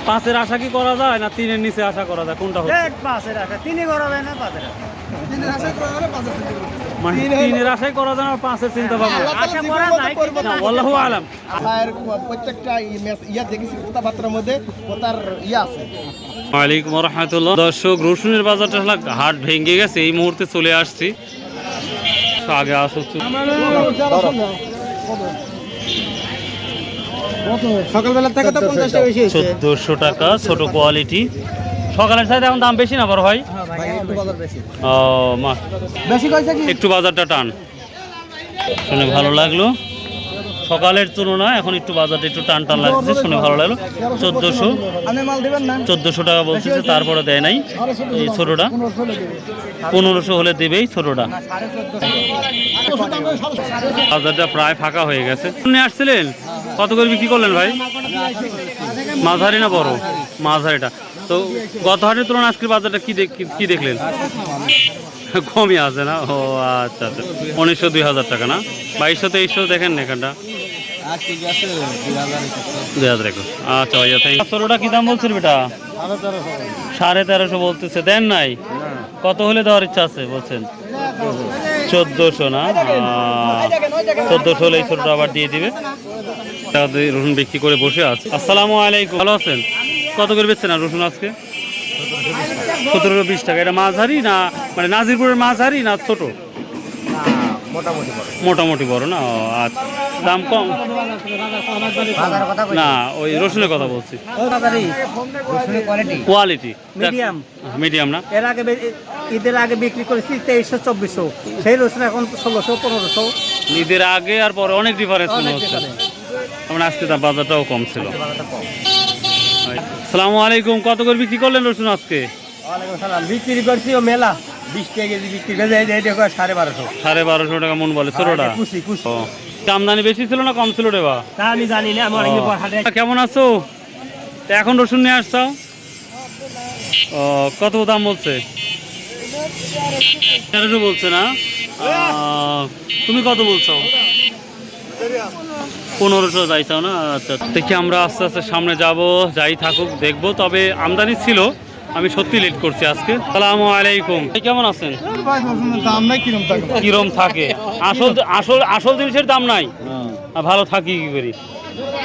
5-এর আশা কি করা যায় না 3-এর নিচে আশা করা যায়, কোনটা হচ্ছে? 5-এর আশা 3-ই করা যায় না 5-এর আশা। 3-এর আশা করা গেলে 5-এর চিন্তা করতেছে। মানে 3-এর আশাই করা যায় না, 5-এর চিন্তা ভাবনা। আশা করা যায় কিন্তু না, আল্লাহু আলাম। আর প্রত্যেকটা ইয়া দেখেছি কথাবার্তার মধ্যে কথার ইয়া আছে। ওয়ালাইকুম রাহমাতুল্লাহ। দর্শক, রসুনের বাজারটা হাট ভেঙে গেছে, এই মুহূর্তে চলে আসছি। আগে আসছে সকালবেলা থেকে তো 50 টাকা বেশি হয়েছে। 1400 টাকা ছোট কোয়ালিটি। সকালের সাথে এখন দাম বেশি না বড় ভাই? ভাই একটু বাজার বেশি। ও মা, বেশি কইছে কি? একটু বাজারটা টান, শুনে ভালো লাগলো। সকালের তুলনায় এখন একটু বাজারটা একটু টান টান লাগছে, শুনে ভালো লাগলো। 1400 আপনি মাল দিবেন না? 1400 টাকা বলতেছে, তারপরে দেয় নাই এই ছোটটা। 1500 হলে দেবেই ছোটটা। বাজারটা প্রায় ফাঁকা হয়ে গেছে। আপনি আসছিলেন, কত করে বিক্রি করলেন ভাই? মাঝারি না বড়? মাঝারিটা। তো গত হাটের তুলনায় আজকের বাজারটা কি দেখলেন? কমই আছে না? ও আচ্ছা আচ্ছা। 1900-2000 টাকা না? 2200-2300 দেখেন না এখানটা? 2021। আচ্ছা ভাইয়া, থ্যাংক ইউ। ছোটটা কি দাম বলছেন বেটা? 1350 বলতেছে, দেন নাই? কত হলে দেওয়ার ইচ্ছা আছে বলছেন? 1400 না? 1400 হলে এই ছোটটা আবার দিয়ে দিবে। রসুন বিক্রি করে বসে আছে। আসসালামু আলাইকুম, ভালো আছেন? কত করে বেচছেন আর রসুন আজকে? 1720 টাকা। এটা মাঝারি না, মানে নাজিরপুরের মাঝারি না ছোট? মোটামুটি বড় না? ও আচ্ছা, দাম কম না, ওই রসুনের কথা বলছি। কোয়ালিটি মিডিয়াম না? এর আগে ঈদের আগে বিক্রি করেছি 2300-2400, সেই রসুন এখন 1600-1500। ঈদের আগে আর পরে অনেক ডিফারেন্স মনে হচ্ছে। মানে আজকে তার বাজারটাও কম ছিল। আসসালামু আলাইকুম, কত করে বিক্রি করলেন রসুন আজকে? বিক্রি করছি ও মেলা 20 টাকা কেজি বিক্রি করে 1250। 1250 টাকা মন বলে ছোটটা। আমদানি বেশি ছিল না কম ছিল রে বা? তা আমি জানি না, আমার অনেক পর হাটে। কেমন আছো? এখন রসুন নিয়ে আসছো? ও, কত দাম বলছে? 1300 বলছে না? তুমি কত বলছো? 1500 যাইছাও না? আচ্ছা, দেখি আমরা আস্তে আস্তে সামনে যাব, যাই থাকুক দেখবো। তবে আমদানি ছিল, আমি সত্যি লেট করছি আজকে। আসসালামু আলাইকুম, কেমন আছেন? দাম নাই কিরম থাকে? কিরম থাকে? আসল আসল আসল জিনিসের দাম নাই, আর ভালো থাকি কি করি?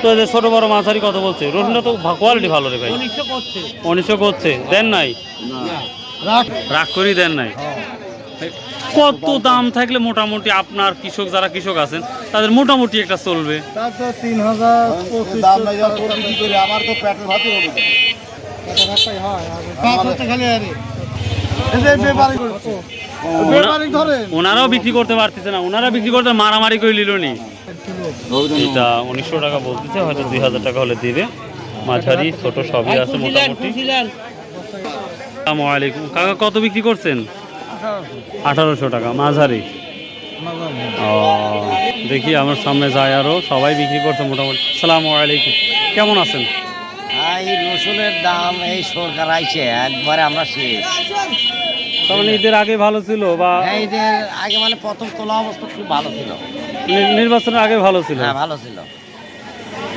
তো যে ছোট বড় মাঝারি কত বলছে? রসুনটা তো কোয়ালিটি ভালো রে ভাই। 1900 করছে, দেন নাই? রাগ করি দেন নাই? কত দাম থাকলে মোটামুটি আপনার কৃষক, যারা কৃষক আছেন তাদের মোটামুটি একটা চলবে? ওনারাও বিক্রি করতে পারতেছে না, ওনারা বিক্রি করতে মারামারি করে নিল নি। এটা 1900 টাকা বলতেছে, হয়তো 2000 টাকা হলে দিবে। মাঝারি ছোট সবই আছে মোটামুটি। আসসালামু আলাইকুম কাকা, কত বিক্রি করছেন? 1800 টাকা মাঝারি। ও, দেখি আমার সামনে যায়, আরো সবাই বিক্রি করছে মোটামুটি। আসসালামু আলাইকুম, কেমন আছেন? এই রসুনের দাম এই সরকার আইছে একবারে আমরা শেষ। তার মানে ঈদের আগে ভালো ছিল, বা ঈদের আগে মানে প্রথম তোলা অবস্থা খুব ভালো ছিল, নির্বাচনের আগে ভালো ছিল? হ্যাঁ ভালো ছিল।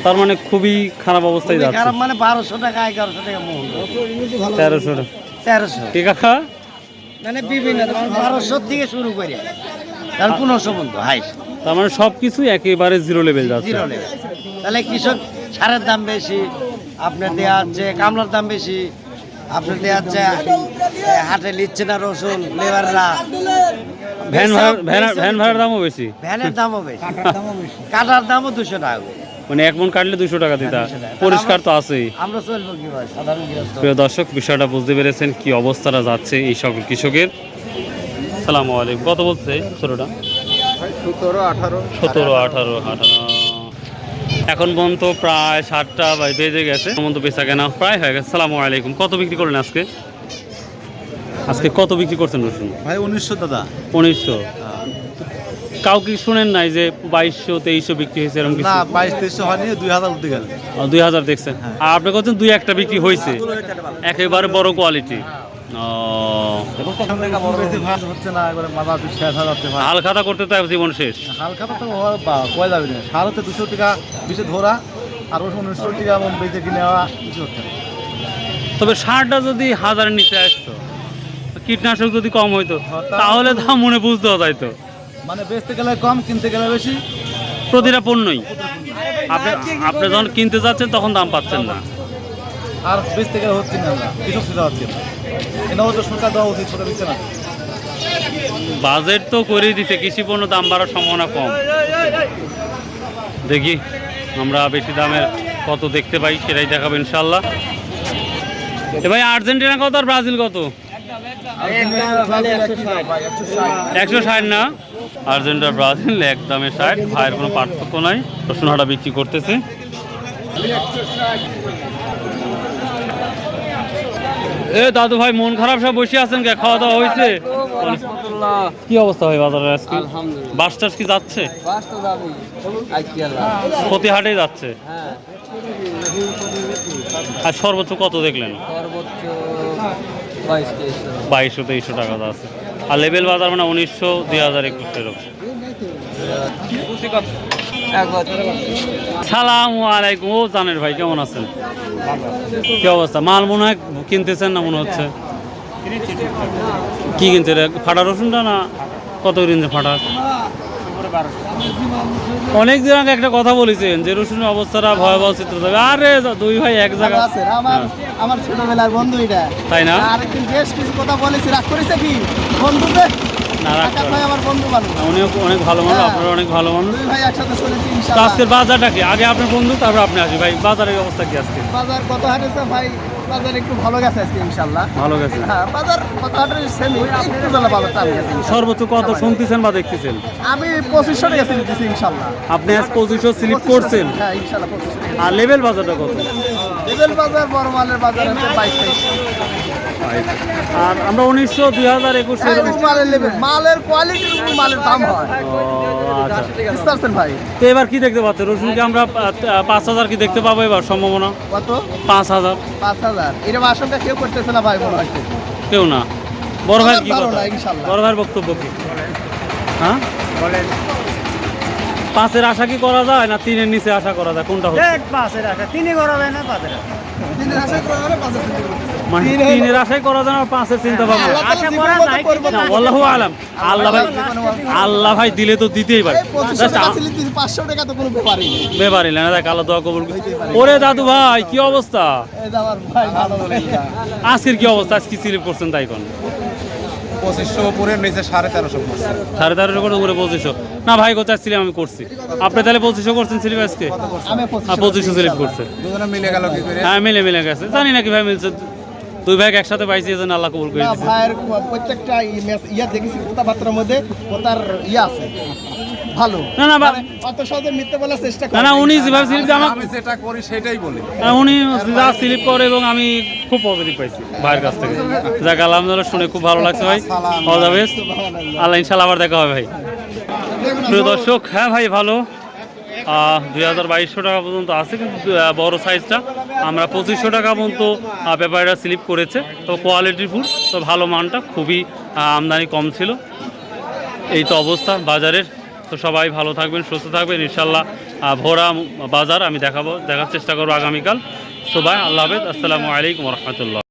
তার মানে খুবই খারাপ অবস্থায় যাচ্ছে। খারাপ মানে 1200 টাকা 1100 টাকা মূল, 1300 ঠিক কাকা? মানে বিভিন্ন 1200 থেকে শুরু করে 1500 পর্যন্ত হাই। তার মানে সবকিছু একেবারে জিরো লেভেল যাচ্ছে। Zero level. তাহলে কৃষক সারের দাম বেশি, আপনার দেওয়া হচ্ছে কামলার দাম বেশি, আপনার দেওয়া হচ্ছে হাটে নিচ্ছে না রসুন লেবাররা, ভ্যান ভাড়ার দামও বেশি, ভ্যানের দামও বেশি, কাটার দামও 200 টাকা। মানে এক মন কাটলে 200 টাকা দিতে, পরিষ্কার তো আছেই। আমরা চলবো কিভাবে সাধারণ গৃহস্থ? প্রিয় দর্শক, বিষয়টা বুঝতে পেরেছেন কি অবস্থাটা যাচ্ছে এই সকল কৃষকের। সালামু আলাইকুম, কত বলছে ছোটটা? 17-18 এখন পর্যন্ত প্রায় 7টা বেজে গেছে, পর্যন্ত বেচা কেনা প্রায় হয়ে গেছে। সালামু আলাইকুম, কত বিক্রি করলেন আজকে? আজকে কত বিক্রি করছেন রসুন ভাই? 1900 দাদা। 1900? কাউকে শুনেন নাই যে 2200-2300 বিক্রি হয়েছে এরকম কিছু? না, 2200-2300 হয়নি, 2000 উঠে গেল। 2000 দেখছেন? আর আপনি বলছেন 2-1টা বিক্রি হয়েছে, একেবারে বড় কোয়ালিটি। হাল খাতা করতে তো জীবন শেষ। হাল খাতা তো কয় যাবে না, সার হচ্ছে 200 টাকা 20 ধরা, আর 1900 টাকা বেঁচে কিনে কিছু হচ্ছে না। তবে সারটা যদি 1000-এর নিচে আসতো, কীটনাশক যদি কম হইতো, তাহলে তা মনে বুঝতে যাইতো। মানে বেচতে গেলে কম, কিনতে গেলে বেশি। প্রতিটা পণ্যই আপনি আপনি যখন কিনতে যাচ্ছেন তখন দাম পাচ্ছেন না। আর বেচতে গেলে হচ্ছে না, কৃষক সেটা হচ্ছে না। এটা হচ্ছে সরকার দেওয়া উচিত, ছোট দিচ্ছে না। বাজেট তো করেই দিছে, কৃষি পণ্য দাম বাড়ার সম্ভাবনা কম। দেখি আমরা বেশি দামের কত দেখতে পাই, সেটাই দেখাবো ইনশাল্লাহ। এ ভাই আর্জেন্টিনা কত আর ব্রাজিল কত? 160 না, আর্জেন্টিনা ব্রাজিল একদমে 60। ভাইয়ের কোনো পার্থক্য নাই। রসুনহাটা বিক্রি করতেছে। এ দাদু ভাই মন খারাপ, সব বসে আছেন কে? খাওয়া দাওয়া হয়েছে? কি অবস্থা ভাই বাজারে আজকে? বাস টাস কি যাচ্ছে? প্রতি হাটেই যাচ্ছে। আর সর্বোচ্চ কত দেখলেন? 2200-2300 টাকা আছে। আর লেভেল বাজার মানে 1900, 2021 এরকম। সালাম আলাইকুম। ও জানের ভাই, কেমন আছেন? কি অবস্থা? মাল মনে হয় কিনতেছেন না মনে হচ্ছে। কি কিনছে? ফাটা রসুনটা না কত কিনছে ফাটা? অনেক দিন আগে একটা কথা বলেছেন যে রসুনের অবস্থাটা ভয়াবহ চিত্র থাকবে। আরে দুই ভাই এক জায়গা। আমার ছোটবেলার বন্ধু এটা, তাই না? আরেকদিন বেশ কিছু কথা বলেছি, রাগ করেছে কি বন্ধুতে? না, রাগ করে না। আমার বন্ধু মানুষ, উনি অনেক ভালো মানুষ, আপনারা অনেক ভালো মানুষ। দুই ভাই একসাথে চলেছি তো ইনশাআল্লাহ। আজকের বাজারটা কি? আগে আপনার বন্ধু, তারপর আপনি আসি। ভাই বাজারের অবস্থা কি আজকে? বাজার কত হাটেছে ভাই? বাজার একটু ভালো গেছে আজকে ইনশাআল্লাহ। ভালো গেছে। হ্যাঁ, বাজার কত হাটের সেমি একটু বেলা বাজারটা আমি গেছে ইনশাআল্লাহ। সর্বোচ্চ কত শুনতেছেন বা দেখতেছেন? আমি 2500 টাকা স্লিপ দিছি ইনশাআল্লাহ। আপনি আজ 2500 স্লিপ করছেন? হ্যাঁ ইনশাআল্লাহ 2500 টাকা। আর লেভেল বাজারটা কত? লেভেল বাজার বড় মালের বাজার হচ্ছে 2200। আর আমরা 1900, 2021 এরকম মালের লেভেল, মালের কোয়ালিটির উপর মালের দাম হয়। আচ্ছা। বুঝতে পারছেন ভাই? তো এবার কি দেখতে পাচ্ছেন? রসুন কি আমরা 5000 কি দেখতে পাবো এবার সম্ভাবনা? কত? 5000। 5000 এরকম আশঙ্কা কেউ করতেছে না ভাই, মনে হয় কেউ না। বড় ভাইয়ের কি ভালো কথা? না, ইনশাআল্লাহ। বড় ভাইয়ের বক্তব্য কি? হ্যাঁ বলেন। 5-এর আশা কি করা যায় না 3-এর নিচে আশা করা যায়? কোনটা হচ্ছে? 5-এর আশা 3-ই করা যায় না, 5-এর আশা। দিনের আশা করা হলে 5 আছে। মানে 3-এর আশাই করা যায় না, 5-এর চিন্তা ভাবনা? আশা করা যায় না, আল্লাহু আলাম। আল্লাহ ভাই দিলে তো দিতেই পারে। 2500 টাকা ছিল, 500 টাকা তো কোনো ব্যাপারই না। ব্যাপারই না, দেখ আল্লাহ দোয়া কবুল করে। ওরে দাদু ভাই কি অবস্থা? এই যে আমার ভাই আলহামদুলিল্লাহ। আজকের কি অবস্থা? আজ কি স্লিপ করছেন তাই কোন? 2500 উপরের নিচে 1350 পড়ছে। 1350 করে উপরে 2500। না ভাই কোথায় চাচ্ছিলাম আমি করছি। আপনি তাহলে 2500 করছেন স্লিপ আজকে? আমি আর 2500 স্লিপ করছে। দুজনে মিলে গেল কি করে? হ্যাঁ মিলে গেছে। জানি না কি ভাই মিলছে। দুই ভাই একসাথে পাইছি, এজন্য আল্লাহ কবুল করে না দিয়েছে। ভাইয়ের প্রত্যেকটা ইয়া দেখেছি, কথাবার্তার মধ্যে কথার ইয়া আছে ভালো। না না মানে অত সহজে মিথ্যে বলার চেষ্টা করে না উনি যেভাবে স্লিপ দিয়ে আমি যেটা করি সেটাই বলি। উনি যা স্লিপ করে এবং আমি খুব পজিটিভ পাইছি ভাইয়ের কাছ থেকে। যাক আলহামদুলিল্লাহ, শুনে খুব ভালো লাগছে ভাই। All the best. আল্লাহ ইনশাআল্লাহ আবার দেখা হবে ভাই। প্রিয় দর্শক, হ্যাঁ ভাই ভালো 2200 টাকা পর্যন্ত আছে, কিন্তু বড় সাইজটা আমরা 2500 টাকা পর্যন্ত ব্যাপারটা স্লিপ করেছে। তো কোয়ালিটির ফুড, তো ভালো মানটা, খুবই আমদানি কম ছিল। এই তো অবস্থা বাজারের। তো সবাই ভালো থাকবেন, সুস্থ থাকবেন ইনশাল্লাহ। ভোরা বাজার আমি দেখার চেষ্টা করবো আগামীকাল। সবাই আল্লাহ হাফেজ, আসসালামু আলাইকুম রহমতুল্লাহ।